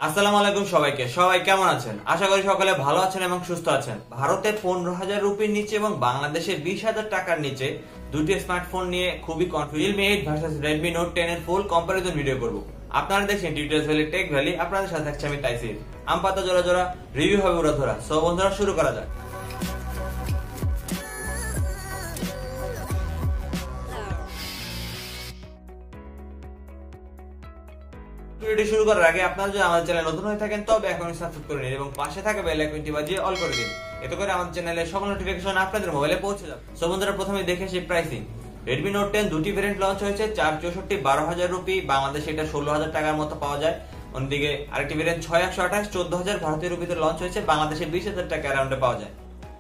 আসসালামু আলাইকুম সবাইকে। সবাই কেমন আছেন? আশা করি সকলে ভালো আছেন এবং সুস্থ আছেন। ভারতে 15,000 রুপির নিচে এবং বাংলাদেশে 20,000 টাকার নিচে দুটি স্মার্টফোন নিয়ে খুবই Realme 8 ভার্সেস Redmi Note 10 এর ফুল কম্পারিজন ভিডিও করব। আপনারা দেখছেন ডিটেইলস ভ্যালি টেক ভ্যালি, আপনাদের সাথে থাকছে আমি তাইসির। আমপাতা জোড়া জোড়া রিভিউ হবে উড়াধরা। সো বন্ধুরা শুরু করা যাক। ভিডিওটি শুরু করার আগে আপনারা যদি আমাদের চ্যানেলে নতুন হয়ে থাকেন তবে এখনই সাবস্ক্রাইব করে নিন এবং পাশে থাকা বেল আইকনটি বাজিয়ে অল করে দিন। এতে করে আমাদের চ্যানেলের সকল নোটিফিকেশন আপনাদের মোবাইলে পৌঁছে যাবে। সো বন্ধুরা প্রথমে দেখে সেই প্রাইসিং। Redmi Note 10 দুটি ভেরিয়েন্ট লঞ্চ হয়েছে, 464 12,000 রুপি, বাংলাদেশে এটা 16,000 টাকার মতো পাওয়া যায়। অন্যদিকে আরেকটি ভেরিয়েন্ট 6128 14,000 ভারতীয় রুপিতে লঞ্চ হয়েছে, বাংলাদেশে 20,000 টাকা অ্যারাউন্ডে পাওয়া যায়।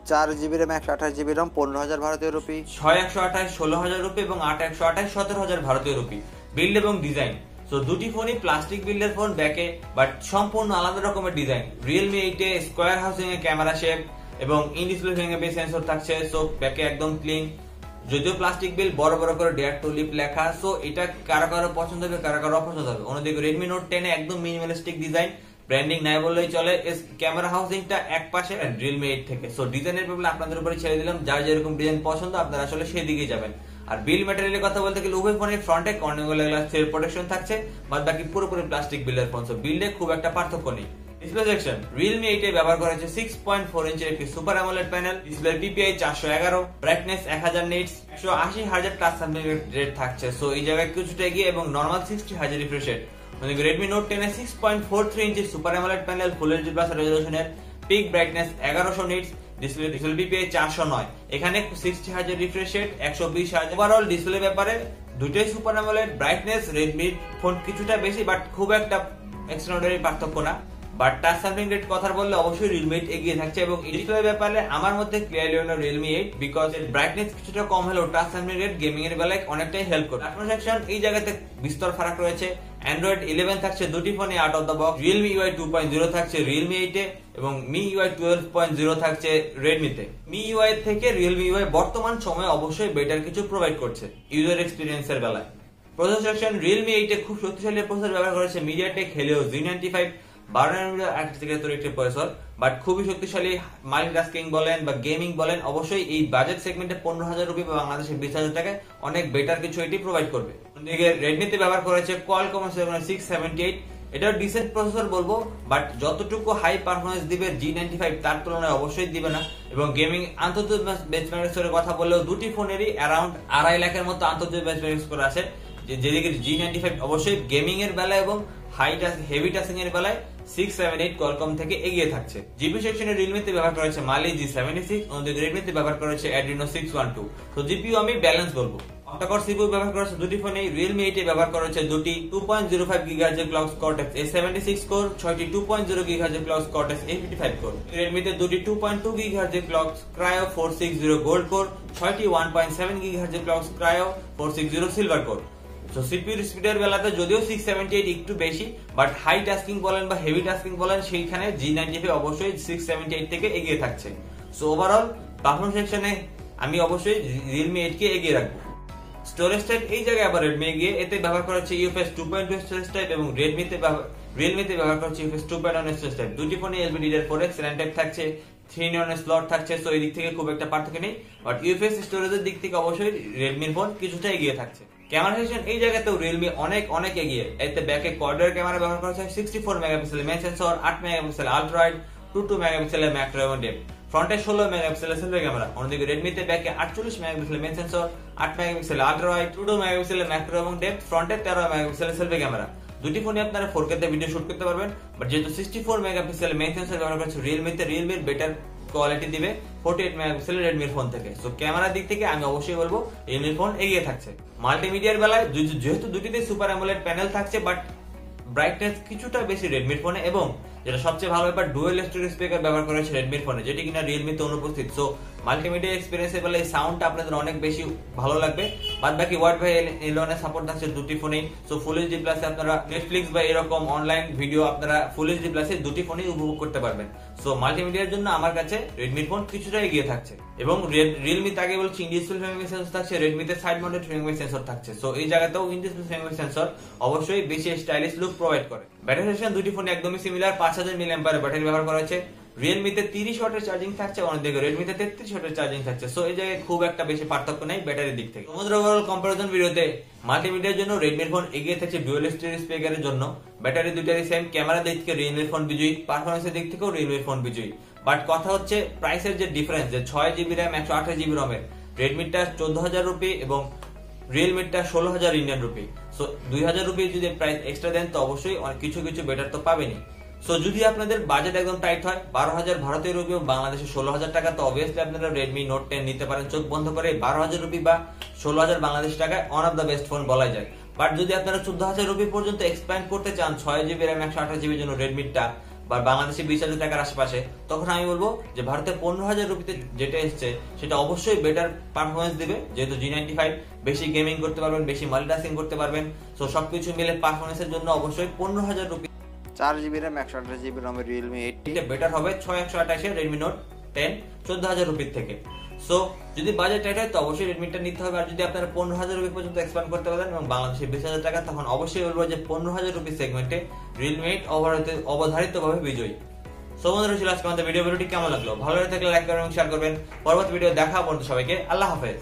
4GB RAM 128GB ROM 15,000 ভারতীয় রুপি, 6128 16,000 রুপি এবং 8128 17,000 ভারতীয় রুপি। বিল্ড এবং ডিজাইন, সো দুটি ফোনই প্লাস্টিক বিল্ডের ফোন ব্যাকে, বাট সম্পূর্ণ আলাদা রকমের ডিজাইন। Realme 8 এ স্কয়ার হাউসিং এ ক্যামেরা শেপ এবং ইন ডিসপ্লে ফিঙ্গারপ্রিন্ট সেন্সর থাকছে, সো ব্যাকে একদম ক্লিন। যদিও প্লাস্টিক বিল বড় বড় করে ডেয়ার টু লিপ লেখা, সো এটা কারো কারো পছন্দ হবে, কারো কারো অপছন্দ হবে। অন্যদিকে Redmi Note 10 এ একদম মিনিমালিস্টিক ডিজাইন, ব্র্যান্ডিং নাই বললেই চলে। ক্যামেরা হাউসিংটা এক পাশে Realme 8 থেকে, সো ডিজাইনের ব্যাপারে আপনাদের উপরে ছেড়ে দিলাম, যার যেরকম ডিজাইন পছন্দ আপনারা আসলে সেই দিকেই যাবেন। আর বিল ম্যাটেরিয়ালের কথা বলতে গেলে উভয় ফোনের ফ্রন্টে কর্নিং গ্লাস এর প্রোটেকশন থাকছে, বাদ বাকি পুরোপুরি প্লাস্টিক বিল্ডের ফোন, সো বিল্ডে খুব একটা পার্থক্য নেই। ডিসপ্লে সেকশন, Realme 8 এ ব্যবহার করা হয়েছে 6.4 ইঞ্চির একটি super AMOLED panel, display PPI 411, brightness 1000 nits, 180 Hz touch sampling rate থাকছে, সো এই জায়গায় কিছুটা এগিয়ে এবং নরমাল 60 Hz রিফ্রেশ রেট। অন্যদিকে Redmi Note 10 এ 6.43 ইঞ্চির super AMOLED panel, full HD plus রেজোলিউশনের, peak brightness 1100 nits, display PPI 409, এখানে 60 Hz refresh rate, 120 Hz। Overall display ব্যাপারে দুটোই super AMOLED. Brightness Redmi phone কিছুটা বেশি, বাট খুব একটা এক্সট্রাঅর্ডিনারি পার্থক্য না। বাট টাচ স্যাম্পলিং রেট কথা বললে অবশ্যই Realme 8 এগিয়ে থাকছে এবং ডিসপ্লে ব্যাপারে আমার মধ্যে ক্লিয়ারলি হলো Realme 8, বিকজ এর ব্রাইটনেস কিছুটা কম হলেও টাচ স্যাম্পলিং রেট গেমিং এর বেলায় অনেকটাই হেল্প করে। আপনার সেকশন এই জায়গাতে বিস্তর ফারাক রয়েছে। Android 11 থাকছে দুটি ফোনে out of the box, Realme UI 2.0 থাকছে Realme 8 এ এবং MIUI 12.0 থাকছে Redmi তে। MIUI থেকে Realme UI বর্তমান সময়ে অবশ্যই বেটার কিছু প্রোভাইড করছে ইউজার এক্সপেরিয়েন্সের বেলায়। প্রসেসর সেকশন, Realme 8 এ খুব শক্তিশালী প্রসেসর ব্যবহার করেছে MediaTek Helio G95 12 nanometer আর্কিটেকচারের একটি প্রসেসর, বাট খুবই শক্তিশালী। মাল্টিটাস্কিং বলেন বা গেমিং বলেন, অবশ্যই এই বাজেট সেগমেন্টে 15,000 রুপি বা বাংলাদেশে 20,000 টাকায় অনেক বেটার কিছু এটি প্রোভাইড করবে। অন্যদিকে Redmi তে ব্যবহার করেছে Qualcomm Snapdragon 678, এটা ডিসেন্ট প্রসেসর বলবো, বাট যতটুকু হাই পারফরমেন্স দিবে G95 তার তুলনায় অবশ্যই দিবে না। এবং গেমিং আন্তর্জাতিক বেঞ্চমার্ক স্কোরের কথা বললেও দুটি ফোনেরই অ্যারাউন্ড 2.5 লাখের মতো আন্তর্জাতিক বেঞ্চমার্ক স্কোর আছে, যেদিকে G95 অবশ্যই গেমিং এর বেলায় এবং হেভি টাচিং এর বেলায় 678 Qualcomm থেকে এগিয়ে থাকছে। জিপি সেকশনে Realme তে ব্যবহার করেছে Mali G76, অন্যদিকে Redmi তে ব্যবহার করেছে Adreno 612। তো জিপিইউ আমি ব্যালেন্স বলবো। অক্টা-কোর সিপিইউ ব্যবহার করেছে দুটি ফোনে। Realme 8 এ ব্যবহার করেছে দুটি 2.05 GHz এর ক্লক Cortex A76 কোর, 6টি 2.0 GHz এর clock Cortex A55 core. Redmi তে দুটি 2.2 GHz এর ক্লক Kryo 460 গোল্ড কোর, 6টি 1.7 GHz এর clock Kryo 460 silver core. So CPU স্পিডের বেলাতে যদিও 678 একটু বেশি, বাট হাই টাস্কিং বলেন বা হেভি টাস্কিং বলেন সেইখানে G95 অবশ্যই 678 থেকে এগিয়ে থাকছে। সো ওভারঅল পারফরম্যান্স সেকশনে আমি অবশ্যই Realme 8 কে এগিয়ে রাখবো। স্টোরেজ টাইপ এই জায়গায় আবার Redmi এগিয়ে, এতে ব্যবহার করা হচ্ছে UFS 2.2 স্টোরেজ টাইপ এবং Realme তে ব্যবহার করা হচ্ছে UFS 2.1 স্টোরেজ টাইপ। দুটি ফোনে LPDDR4X RAM টাইপ থাকছে, 3 in স্লট থাকছে, সো এই দিক থেকে খুব একটা পার্থক্য নেই, বাট UFS স্টোরেজের দিক থেকে অবশ্যই Redmi ফোন কিছুটা এগিয়ে থাকছে। ক্যামেরা সেকশন এই জায়গাতেও Realme অনেক এগিয়ে। এতে ব্যাকে কোয়াড ক্যামেরা ব্যবহার করা হচ্ছে 64 মেগাপিক্সেলের main sensor, 8 megapixel ultra wide, 22 মেগাপিক্সেলের ম্যাক্রো এবং ডেপথ, ফ্রন্টে 16 মেগাপিক্সেলের সেলফি ক্যামেরা। অন্যদিকে Redmi তে ব্যাকে 48 মেগাপিক্সেলের main sensor, 8 megapixel ultra wide, 22 মেগাপিক্সেলের ম্যাক্রো এবং ডেপথ, ফ্রন্টে 13 মেগাপিক্সেলের সেলফি ক্যামেরা। দুটি ফোনে আপনারা 4K তে ভিডিও শুট করতে পারবেন, বাট যেহেতু 64 মেগাপিক্সেলের মেইন সেন্সর ব্যবহার করছে Realme তে, Realme বেটার কোয়ালিটি দিবে 48 মেগাপিক্সেলের Redmi ফোন থেকে। সো ক্যামেরার দিক থেকে আমি অবশ্যই বলবো Realme ফোন এগিয়ে থাকছে। মাল্টিমিডিয়ার বেলায় যেহেতু দুটিতে সুপার অ্যামোলেড প্যানেল থাকছে, বাট ব্রাইটনেস কিছুটা বেশি Redmi ফোনে, এবং যেটা সবচেয়ে ভালো ব্যাপার ডুয়াল স্টোরেজ স্পিকার ব্যবহার করা হয়েছে Redmi ফোনে, যেটি কিনা Realme তে অনুপস্থিত। সো মাল্টিমিডিয়া এক্সপিরিয়েন্সে বলে এই সাউন্ডটা আপনাদের অনেক বেশি ভালো লাগবে। বাদ বাকি ওয়ার্ড বাই এলনের সাপোর্ট থাকছে দুটি ফোনেই। সো ফুল এইচডি প্লাসে আপনারা নেটফ্লিক্স বা এরকম অনলাইন ভিডিও আপনারা ফুল এইচডি প্লাসে দুটি ফোনেই উপভোগ করতে পারবেন। সো মাল্টিমিডিয়ার জন্য আমার কাছে রেডমি ফোন কিছুটা এগিয়ে থাকছে। এবং রিয়েলমিতে আগে বলছি ইন ডিসপ্লে ফিঙ্গারপ্রিন্ট সেন্সর থাকছে, রেডমিতে সাইড মাউন্টেড ফিঙ্গারপ্রিন্ট সেন্সর থাকছে। সো এই জায়গাতেও ইন ডিসপ্লে ফিঙ্গারপ্রিন্ট সেন্সর অবশ্যই বেশি স্টাইলিশ লুক প্রোভাইড করে। ব্যাটারি সেকশন দুটি ফোন একদমই সিমিলার, 5000 mAh ব্যাটারি ব্যবহার করা হয়েছে। রিয়েলমিতে 30 ওয়াটের চার্জিং থাকছে, অন্যদিকে রেডমিতে 33 ওয়াটের চার্জিং থাকছে। সো এই জায়গায় খুব একটা বেশি পার্থক্য নেই ব্যাটারির দিক থেকে। সমুদ্র ওভারঅল কম্পারিজন ভিডিওতে মাল্টিমিডিয়ার জন্য রেডমির ফোন এগিয়ে থাকছে ডুয়াল স্টেরিও স্পিকারের জন্য। ব্যাটারি দুটারই সেম, ক্যামেরা দিক থেকে রিয়েলমির ফোন বিজয়ী, পারফরমেন্সের দিক থেকেও রিয়েলমির ফোন বিজয়ী। বাট কথা হচ্ছে প্রাইসের যে ডিফারেন্স, যে 6GB RAM 128GB ROM এর, রেডমিটা 14,000 রুপি এবং রিয়েলমিটা 16,000 ইন্ডিয়ান রুপি। সো 2,000 রুপি যদি প্রাইস এক্সট্রা দেন তো অবশ্যই কিছু কিছু বেটার তো পাবেনই। সো যদি আপনাদের বাজেট একদম টাইট হয় 12,000 ভারতীয় রুপি এবং বাংলাদেশে 16,000 টাকা, তো অবভিয়াসলি আপনারা রেডমি নোট 10 নিতে পারেন চোখ বন্ধ করে। 12,000 রুপি বা 16,000 বাংলাদেশ টাকায় one of the best phone বলা যায়। বাট যদি আপনারা 14,000 রুপি পর্যন্ত এক্সপ্যান্ড করতে চান 6GB RAM 128GB জন্য রেডমিটা বা বাংলাদেশে 20,000 টাকার আশেপাশে, তখন আমি বলবো যে ভারতে 15,000 রুপিতে যেটা এসছে সেটা অবশ্যই বেটার পারফরমেন্স দিবে, যেহেতু G95 বেশি গেমিং করতে পারবেন, বেশি মাল্টিটাস্কিং করতে পারবেন। সো সবকিছু মিলে পারফরমেন্সের জন্য অবশ্যই 15,000 rupee 4GB RAM 128GB ROM এর রিয়েলমি 80 বেটার হবে 6128 এর রেডমি নোট 10 14,000 রুপির থেকে। সো যদি বাজেট টাইট হয় তো অবশ্যই রেডমিটা নিতে হবে। আর যদি আপনারা 15,000 রুপি পর্যন্ত এক্সপ্যান্ড করতে পারেন এবং বাংলাদেশে 20,000 টাকা, তখন অবশ্যই বলবো যে 15,000 রুপি সেগমেন্টে রিয়েলমি 8 অবধারিতভাবে বিজয়ী। সো বন্ধুরা ছিল আজকে আমাদের ভিডিওটি কেমন লাগলো? ভালো লাগলে লাইক করবেন এবং শেয়ার করবেন। পরবর্তী ভিডিও দেখা পর্যন্ত সবাইকে আল্লাহ হাফেজ।